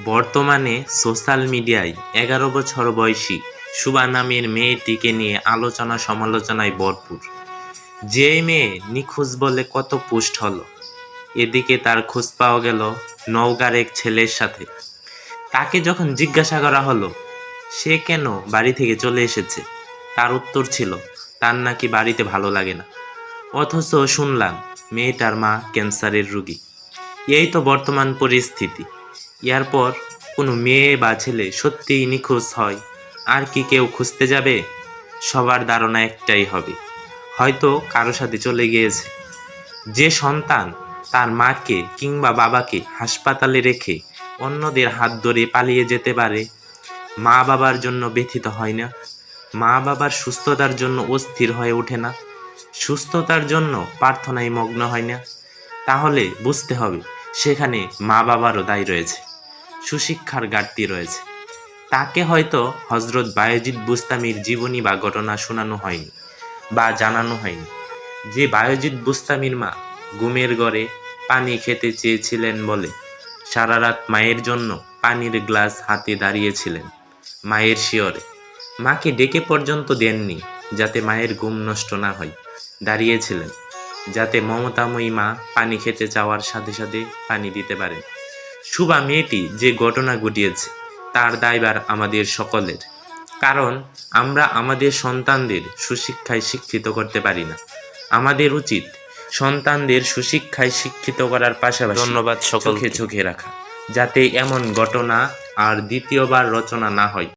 বর্তমানে সোশ্যাল মিডিয়ায় ১১ বছর বয়সী শুভা নামের মেয়েটিকে নিয়ে আলোচনা সমালোচনায় ভরপুর। যে মেয়ে নিখোঁজ বলে কত পোস্ট হলো, এদিকে তার খোঁজ পাওয়া গেল নওগাঁর এক ছেলের সাথে। তাকে যখন জিজ্ঞাসা করা হলো সে কেন বাড়ি থেকে চলে এসেছে, তার উত্তর ছিল তার নাকি বাড়িতে ভালো লাগে না। অথচ শুনলাম মেয়েটার মা ক্যান্সারের রোগী। এই তো বর্তমান পরিস্থিতি। এরপর কোনো মেয়ে বা ছেলে সত্যিই নিখোঁজ হয়, আর কি কেউ খুঁজতে যাবে? সবার ধারণা একটাই হবে, হয়তো কারো সাথে চলে গিয়েছে। যে সন্তান তার মাকে কিংবা বাবাকে হাসপাতালে রেখে অন্যদের হাত ধরে পালিয়ে যেতে পারে, মা বাবার জন্য ব্যথিত হয় না? মা বাবার সুস্থতার জন্য অস্থির হয়ে ওঠে না? সুস্থতার জন্য প্রার্থনায় মগ্ন হয় না? তাহলে বুঝতে হবে সেখানে মা বাবারও দায় রয়েছে, সুশিক্ষার ঘাটতি রয়েছে। তাকে হয়তো হজরত বায়েজিদ বুস্তামির জীবনী বা ঘটনা শোনানো হয়নি বা জানানো হয়নি, যে বায়েজিদ বুস্তামির মা ঘুমের ঘরে পানি খেতে চেয়েছিলেন বলে সারা রাত মায়ের জন্য পানির গ্লাস হাতে দাঁড়িয়েছিলেন মায়ের শিয়রে। মাকে ডেকে পর্যন্ত দেননি যাতে মায়ের ঘুম নষ্ট না হয়, দাঁড়িয়েছিলেন যাতে মমতাময়ী মা পানি খেতে চাওয়ার সাথে সাথে পানি দিতে পারেন। শুভা মেয়েটি যে ঘটনা ঘটিয়েছে তার দায়ভার আমাদের সকলের, কারণ আমরা আমাদের সন্তানদের সুশিক্ষায় শিক্ষিত করতে পারি না। আমাদের উচিত সন্তানদের সুশিক্ষায় শিক্ষিত করার পাশাপাশি চোখে চোখে রাখা, যাতে এমন ঘটনা আর দ্বিতীয়বার রচনা না হয়।